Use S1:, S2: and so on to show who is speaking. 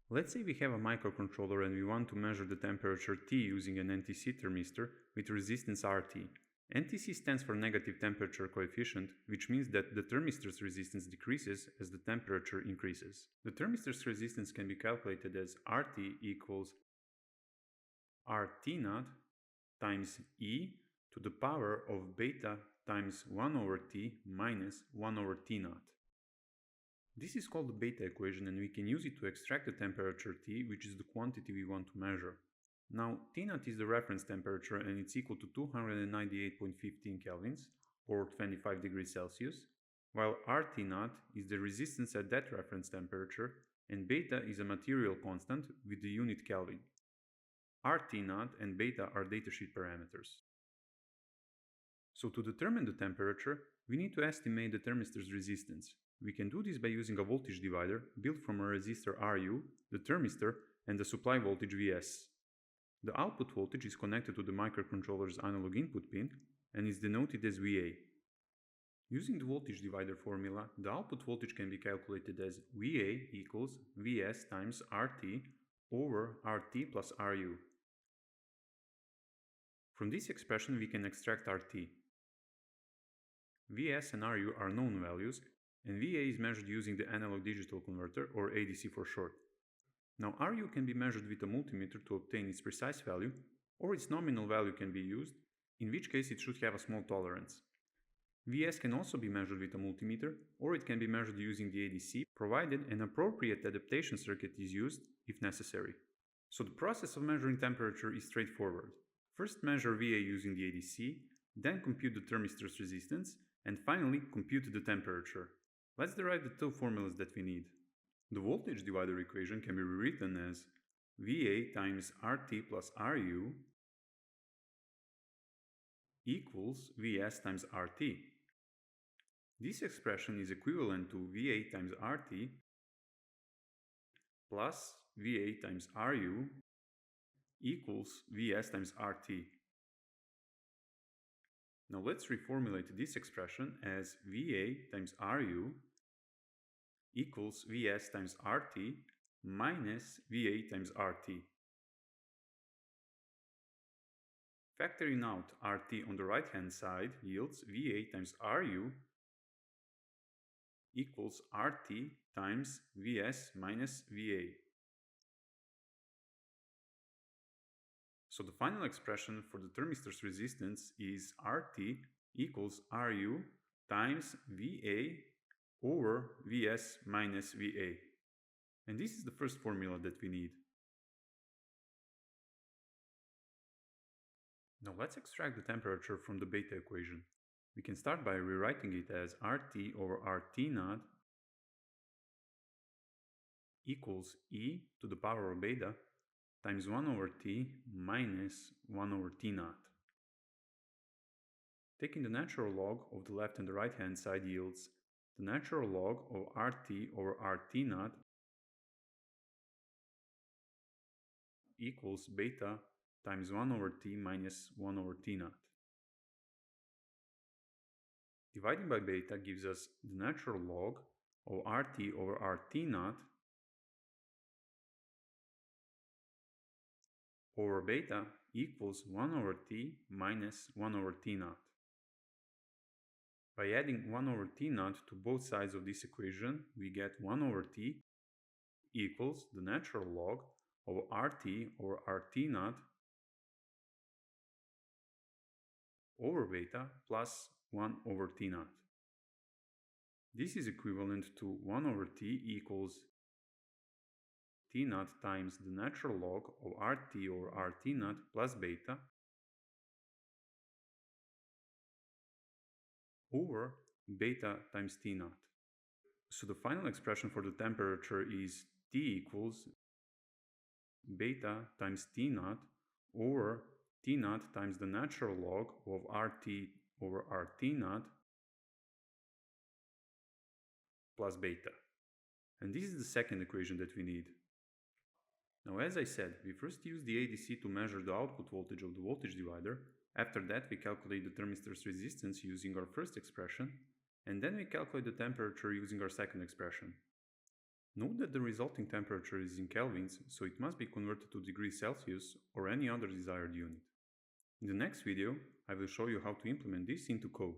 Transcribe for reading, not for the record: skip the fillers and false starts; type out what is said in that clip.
S1: Let's say we have a microcontroller and we want to measure the temperature T using an NTC thermistor with resistance RT. NTC stands for negative temperature coefficient, which means that the thermistor's resistance decreases as the temperature increases. The thermistor's resistance can be calculated as RT equals RT naught times E to the power of beta times 1 over T minus 1 over T naught. This is called the beta equation and we can use it to extract the temperature T, which is the quantity we want to measure. Now, T naught is the reference temperature and it's equal to 298.15 kelvins or 25 degrees Celsius, while RT naught is the resistance at that reference temperature and beta is a material constant with the unit Kelvin. RT naught and beta are datasheet parameters. So to determine the temperature, we need to estimate the thermistor's resistance. We can do this by using a voltage divider built from a resistor Ru, the thermistor, and the supply voltage Vs. The output voltage is connected to the microcontroller's analog input pin and is denoted as Va. Using the voltage divider formula, the output voltage can be calculated as Va equals Vs times Rt over Rt plus Ru. From this expression we can extract Rt. Vs and Ru are known values, and Va is measured using the analog digital converter, or ADC for short. Now Ru can be measured with a multimeter to obtain its precise value, or its nominal value can be used, in which case it should have a small tolerance. Vs can also be measured with a multimeter, or it can be measured using the ADC, provided an appropriate adaptation circuit is used if necessary. So the process of measuring temperature is straightforward. First measure Va using the ADC, then compute the thermistor's resistance, and finally compute the temperature. Let's derive the two formulas that we need. The voltage divider equation can be rewritten as Va times Rt plus Ru equals Vs times Rt. This expression is equivalent to Va times Rt plus Va times Ru equals Vs times Rt. Now let's reformulate this expression as Va times Ru equals Vs times Rt minus Va times Rt. Factoring out Rt on the right hand side yields Va times Ru equals Rt times Vs minus Va. So the final expression for the thermistor's resistance is Rt equals Ru times Va over Vs minus Va. And this is the first formula that we need. Now let's extract the temperature from the beta equation. We can start by rewriting it as Rt over Rt naught equals E to the power of beta times 1 over T minus 1 over T naught. Taking the natural log of the left and the right hand side yields the natural log of Rt over Rt naught equals beta times 1 over T minus 1 over T naught. Dividing by beta gives us the natural log of Rt over Rt naught over beta equals 1 over T minus 1 over T naught. By adding 1 over T naught to both sides of this equation, we get 1 over T equals the natural log of Rt over Rt naught over beta plus 1 over T naught. This is equivalent to 1 over T equals T naught times the natural log of Rt over Rt naught plus beta over beta times T naught. So the final expression for the temperature is T equals beta times T naught over T naught times the natural log of Rt over Rt naught plus beta. And this is the second equation that we need. Now, as I said, we first use the ADC to measure the output voltage of the voltage divider. After that, we calculate the thermistor's resistance using our first expression, and then we calculate the temperature using our second expression. Note that the resulting temperature is in kelvins, so it must be converted to degrees Celsius or any other desired unit. In the next video, I will show you how to implement this into code.